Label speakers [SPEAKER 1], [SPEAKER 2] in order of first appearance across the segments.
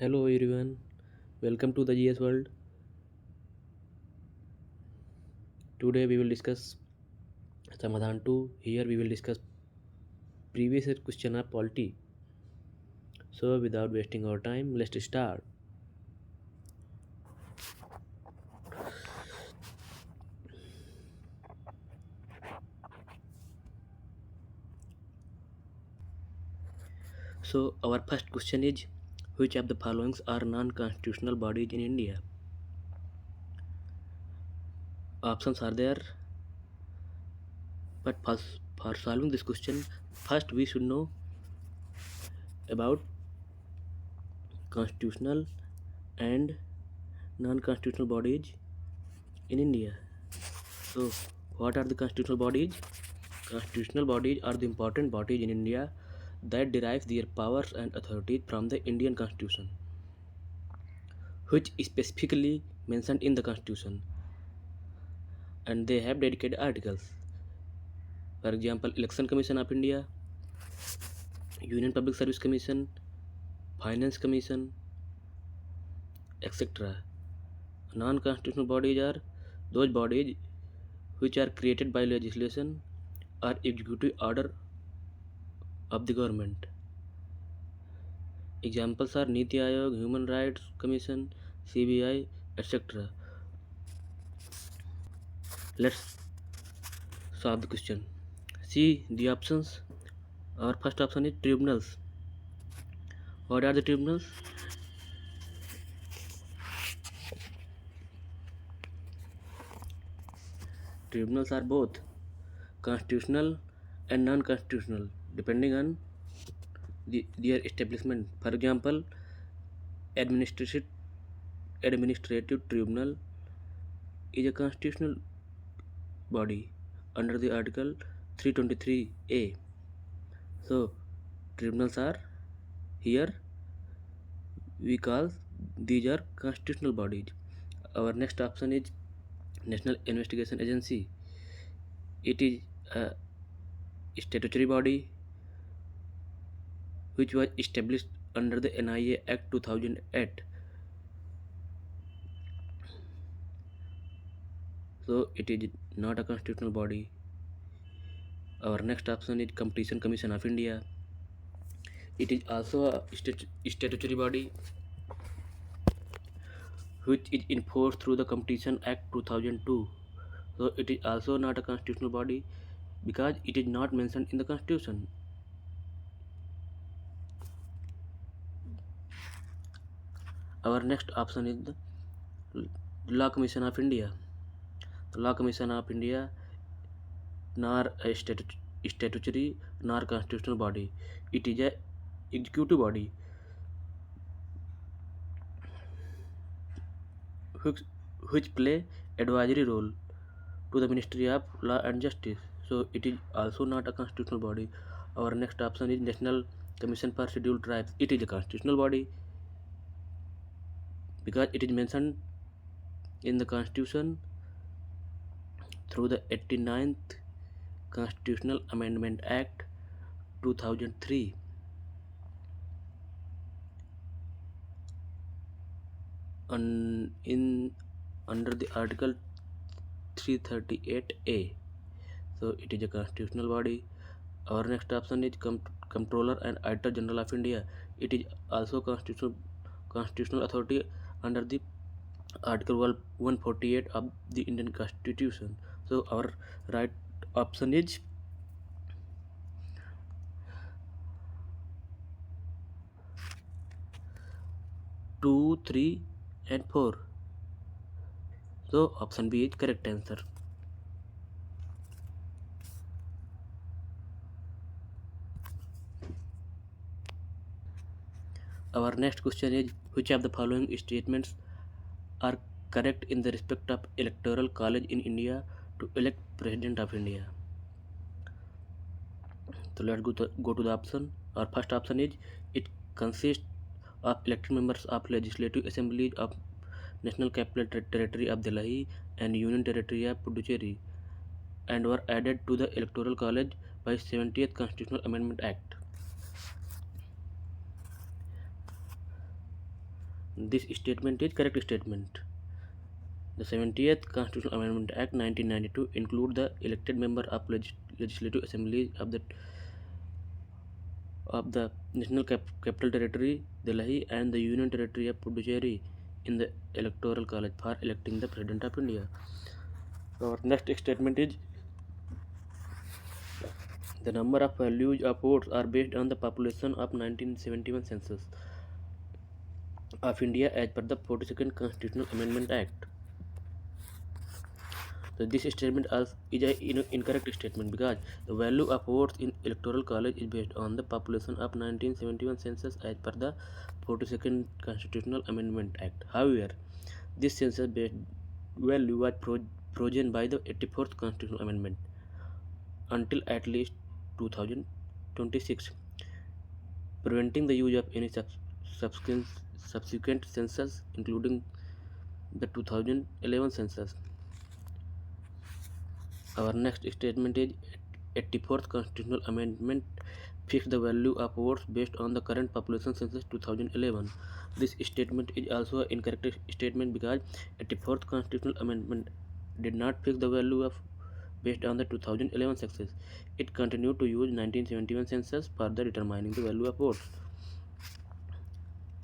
[SPEAKER 1] Hello everyone, welcome to the GS World. Today we will discuss Samadhan 2. Here we will discuss previous year question of Polity. So without wasting our time, let's start. So our first question is, which of the following are non-constitutional bodies in India? Options are there, but for solving this question, first we should know about constitutional and non-constitutional bodies in India. So what are the constitutional bodies? Constitutional bodies are the important bodies in India that derive their powers and authorities from the Indian Constitution, which is specifically mentioned in the Constitution, and they have dedicated articles. For example, Election Commission of India, Union Public Service Commission, Finance Commission, etc. Non-constitutional bodies are those bodies which are created by legislation or executive order of the government. Examples are Niti Aayog, Human Rights Commission, CBI, etc. Let's solve the question. See the options. Our first option is tribunals. What are the tribunals? Tribunals are both constitutional and non-constitutional depending on their establishment. For example, administrative administrative tribunal is a constitutional body under the article 323A. So tribunals are here we call these are constitutional bodies. Our next option is National Investigation Agency. It is a statutory body which was established under the NIA Act 2008. So it is not a constitutional body. Our next option is Competition Commission of India. It is also a statutory body which is enforced through the Competition Act 2002. So it is also not a constitutional body because it is not mentioned in the Constitution. Our next option is the Law Commission of India. The Law Commission of India nor a statutory nor constitutional body. It is a executive body which play advisory role to the Ministry of Law and Justice. So it is also not a constitutional body. Our next option is National Commission for Scheduled Tribes. It is a constitutional body because it is mentioned in the Constitution through the 89th Constitutional Amendment Act 2003. Under the Article 338A. So it is a constitutional body. Our next option is Comptroller and Auditor General of India. It is also constitutional authority under the Article 148 of the Indian Constitution. So our right option is 2, 3 and 4. So option B is correct answer. Our next question is, which of the following statements are correct in the respect of electoral college in India to elect President of India? So let's go to the option. Our first option is, it consists of elected members of legislative assemblies of National Capital Territory of Delhi and Union Territory of Puducherry and were added to the electoral college by 70th Constitutional Amendment Act. This statement is correct statement. The 70th Constitutional Amendment Act 1992 include the elected member of Legislative Assembly of the National Capital Territory, Delhi, and the Union Territory of Puducherry in the Electoral College for electing the President of India. Our next statement is the number of values of votes are based on the population of 1971 census of India as per the 42nd Constitutional Amendment Act. So this statement is an incorrect statement because the value of votes in electoral college is based on the population of 1971 census as per the 42nd Constitutional Amendment Act. However, this census based value was frozen by the 84th Constitutional Amendment until at least 2026, preventing the use of any subsequent census, including the 2011 census. Our next statement is 84th Constitutional Amendment fixed the value of votes based on the current population census 2011. This statement is also an incorrect statement because 84th Constitutional Amendment did not fix the value of based on the 2011 census. It continued to use 1971 census for the determining the value of votes.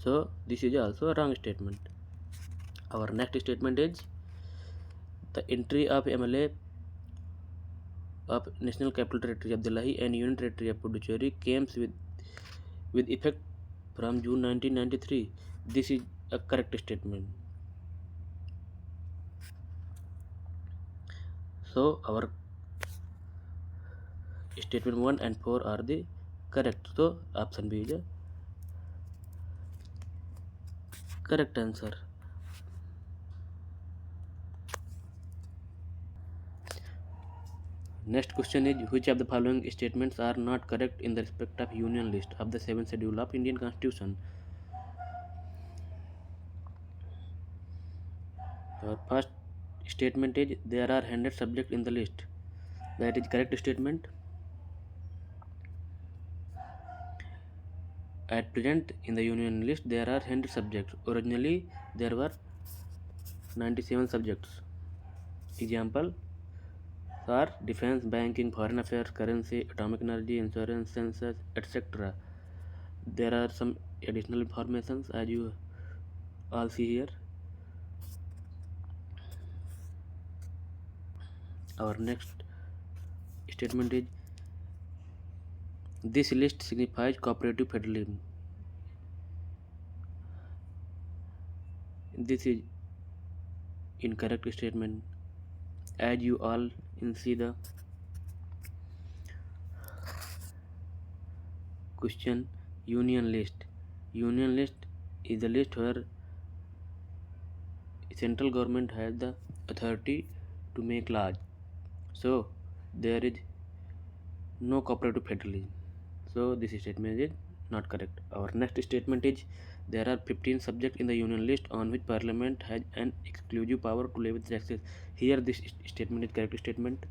[SPEAKER 1] So this is also a wrong statement. Our next statement is the entry of MLA of National Capital Territory of Delhi and Union Territory of Puducherry came with effect from June 1993. This is a correct statement. So our statement 1 and 4 are the correct. So option B is a correct answer. Next question is which of the following statements are not correct in the respect of union list of the 7th schedule of Indian Constitution? Our first statement is there are 100 subjects in the list. That is correct statement. At present in the union list there are 100 subjects. Originally there were 97 subjects. Example are defense, banking, foreign affairs, currency, atomic energy, insurance, census, etc. There are some additional informations as you all see here. Our next statement is this list signifies cooperative federalism. This is incorrect statement. As you all see the question, union list. Union list is the list where central government has the authority to make laws. So there is no cooperative federalism. So this statement is not correct. Our next statement is there are 15 subjects in the union list on which parliament has an exclusive power to levy taxes. Here this statement is correct statement.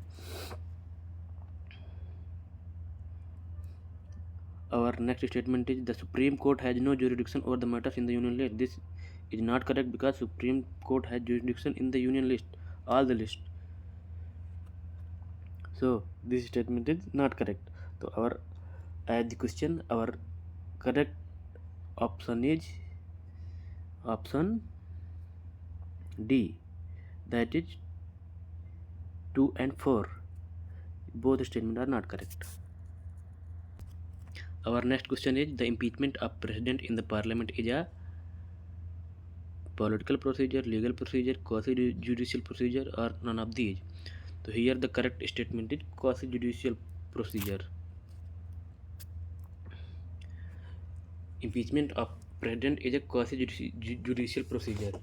[SPEAKER 1] Our next statement is the Supreme Court has no jurisdiction over the matters in the union list. This is not correct because Supreme Court has jurisdiction in the union list, all the list. So this statement is not correct. So our as the question, our correct option is option D, that is 2 and 4. Both statements are not correct. Our next question is the impeachment of president in the parliament is a political procedure, legal procedure, quasi-judicial procedure, or none of these. So here the correct statement is quasi-judicial procedure. Impeachment of president is a quasi-judicial procedure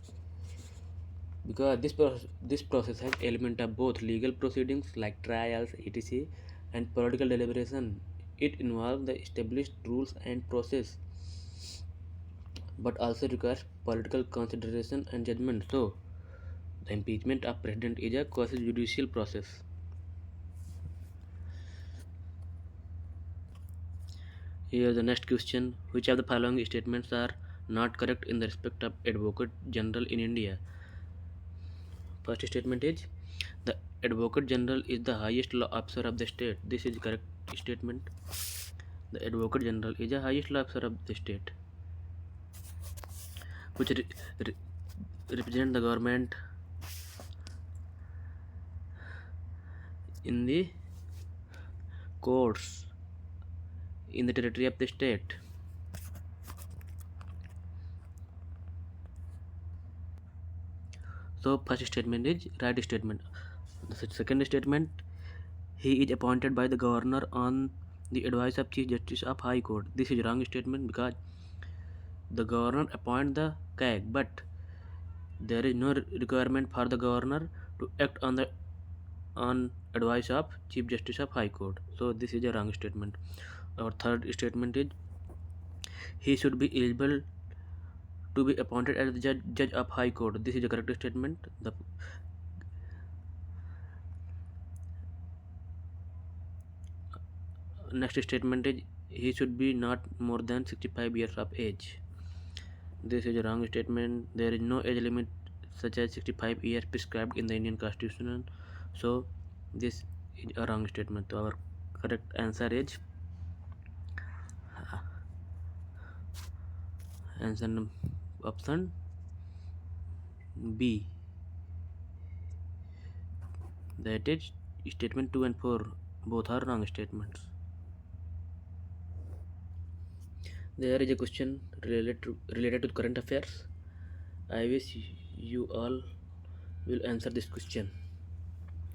[SPEAKER 1] because this process has element of both legal proceedings like trials, etc., and political deliberation. It involves the established rules and process, but also requires political consideration and judgment. So, the impeachment of president is a quasi-judicial process. Here the next question: which of the following statements are not correct in the respect of Advocate General in India. First statement is the Advocate General is the highest law officer of the state. This is correct statement. The Advocate General is the highest law officer of the state, which re- represent the government in the courts in the territory of the state. So first statement is right statement. The second statement, he is appointed by the governor on the advice of Chief Justice of High Court. This is wrong statement because the governor appoint the CAG, but there is no requirement for the governor to act on advice of Chief Justice of High Court. So this is a wrong statement. Our third statement is he should be eligible to be appointed as the judge of High Court. This is a correct statement. The next statement is he should be not more than 65 years of age. This is a wrong statement. There is no age limit such as 65 years prescribed in the Indian Constitution. So this is a wrong statement. So our correct answer is answer option B. That is statement 2 and 4. Both are wrong statements. There is a question related to current affairs. I wish you all will answer this question.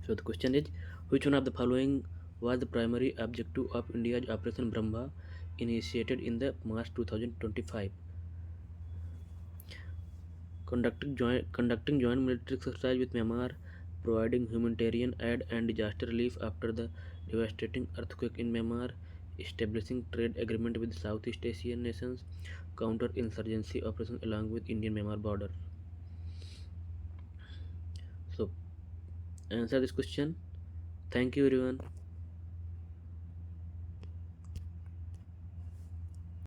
[SPEAKER 1] So the question is, which one of the following was the primary objective of India's Operation Brahma initiated in the March 2025? Conducting joint military exercise with Myanmar, providing humanitarian aid and disaster relief after the devastating earthquake in Myanmar, establishing trade agreement with Southeast Asian nations, counter-insurgency operation along with Indian Myanmar border. So answer this question. Thank you everyone.